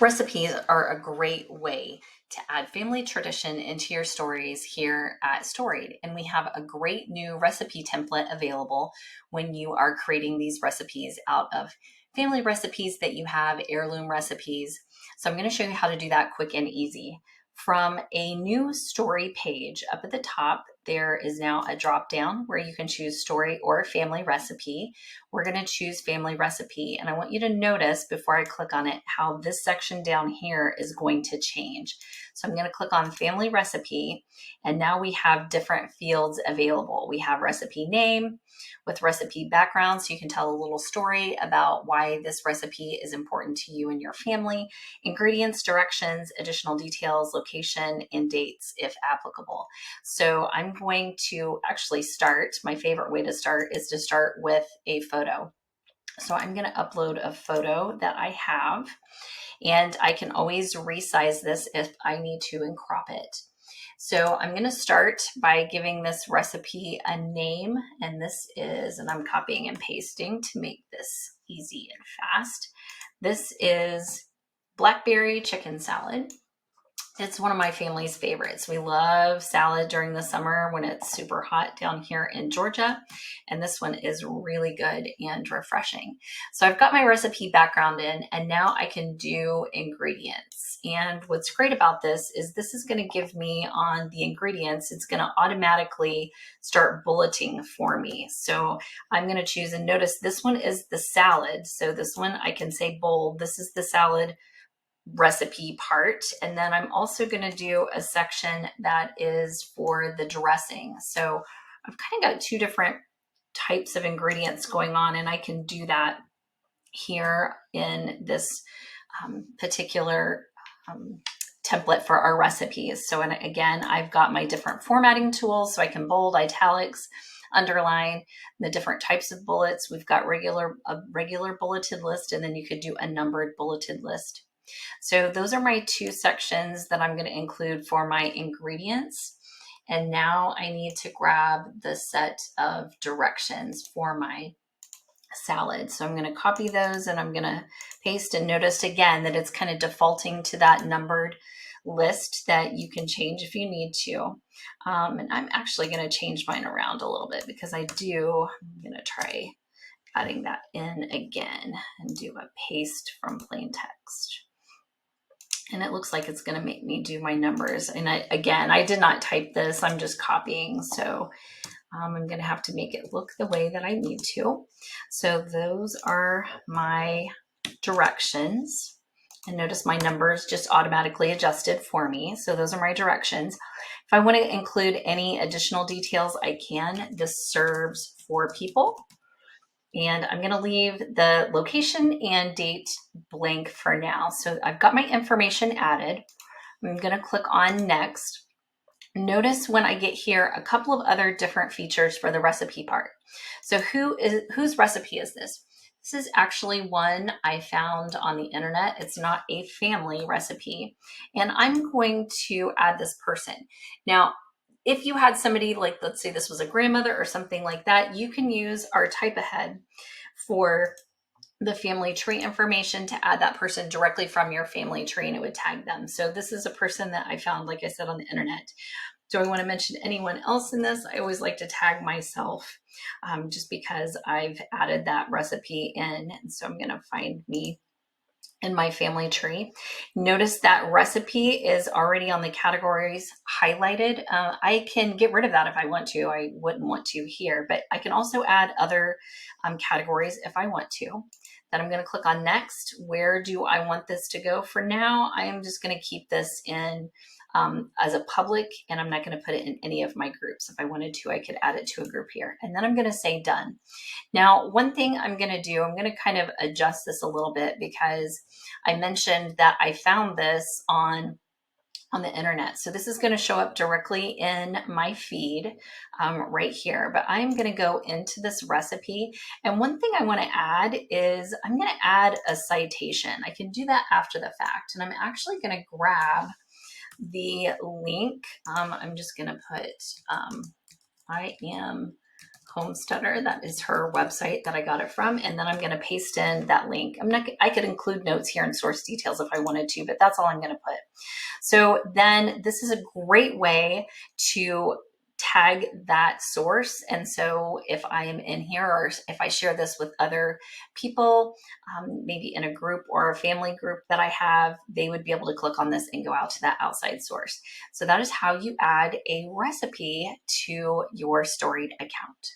Recipes are a great way to add family tradition into your stories here at Storied. And we have a great new recipe template available when you are creating these recipes out of family recipes that you have, heirloom recipes. So I'm going to show you how to do that quick and easy. From a new story page up at the top, there is now a drop down where you can choose story or family recipe. We're going to choose family recipe, and I want you to notice before I click on it how this section down here is going to change. So I'm going to click on family recipe, and now we have different fields available. We have recipe name with recipe background, so you can tell a little story about why this recipe is important to you and your family, ingredients, directions, additional details, location, and dates if applicable. So I'm going to actually start, my favorite way to start is to start with a photo. So I'm going to upload a photo that I have, and I can always resize this if I need to and crop it. So I'm going to start by giving this recipe a name, and this is, and I'm copying and pasting to make this easy and fast. This is blackberry chicken salad. It's one of my family's favorites. We love salad during the summer when it's super hot down here in Georgia. And this one is really good and refreshing. So I've got my recipe background in, and now I can do ingredients. And what's great about this is going to give me on the ingredients, it's going to automatically start bulleting for me. So I'm going to choose, and notice this one is the salad. So this one I can say bold, this is the salad recipe part. And then I'm also going to do a section that is for the dressing. So I've kind of got two different types of ingredients going on, and I can do that here in this particular template for our recipes. So, and again, I've got my different formatting tools, so I can bold, italics, underline, the different types of bullets. We've got a regular bulleted list, and then you could do a numbered bulleted list. So those are my two sections that I'm going to include for my ingredients. And now I need to grab the set of directions for my salad. So I'm going to copy those and I'm going to paste, and notice again that it's kind of defaulting to that numbered list that you can change if you need to. And I'm actually going to change mine around a little bit because I'm going to try adding that in again and do a paste from plain text. And it looks like it's going to make me do my numbers. And I did not type this, I'm just copying. So I'm going to have to make it look the way that I need to. So those are my directions. And notice my numbers just automatically adjusted for me. So those are my directions. If I want to include any additional details, I can. This serves 4 people. And I'm going to leave the location and date blank for now. So I've got my information added. I'm going to click on next. Notice when I get here a couple of other different features for the recipe part. So whose recipe is this? This is actually one I found on the internet. It's not a family recipe. And I'm going to add this person. Now, if you had somebody like, let's say this was a grandmother or something like that, you can use our type ahead for the family tree information to add that person directly from your family tree, and it would tag them. So this is a person that I found, like I said, on the internet. Do I want to mention anyone else in this? I always like to tag myself just because I've added that recipe in. And so I'm going to find me in my family tree. Notice that recipe is already on the categories highlighted. I can get rid of that if I want to. I wouldn't want to here, but I can also add other categories if I want to. Then I'm going to click on next. Where do I want this to go? For now, I am just going to keep this in as a public, and I'm not going to put it in any of my groups. If I wanted to, I could add it to a group here, and then I'm going to say done. Now, one thing I'm going to do, I'm going to kind of adjust this a little bit because I mentioned that I found this on the internet. So this is going to show up directly in my feed right here, but I'm going to go into this recipe. And one thing I want to add is I'm going to add a citation. I can do that after the fact. And I'm actually going to grab the link. I'm just going to put, I am Homesteader. That is her website that I got it from. And then I'm going to paste in that link. I could include notes here and source details if I wanted to, but that's all I'm going to put. So then this is a great way to tag that source. And so if I am in here, or if I share this with other people, maybe in a group or a family group that I have, they would be able to click on this and go out to that outside source. So that is how you add a recipe to your Storied account.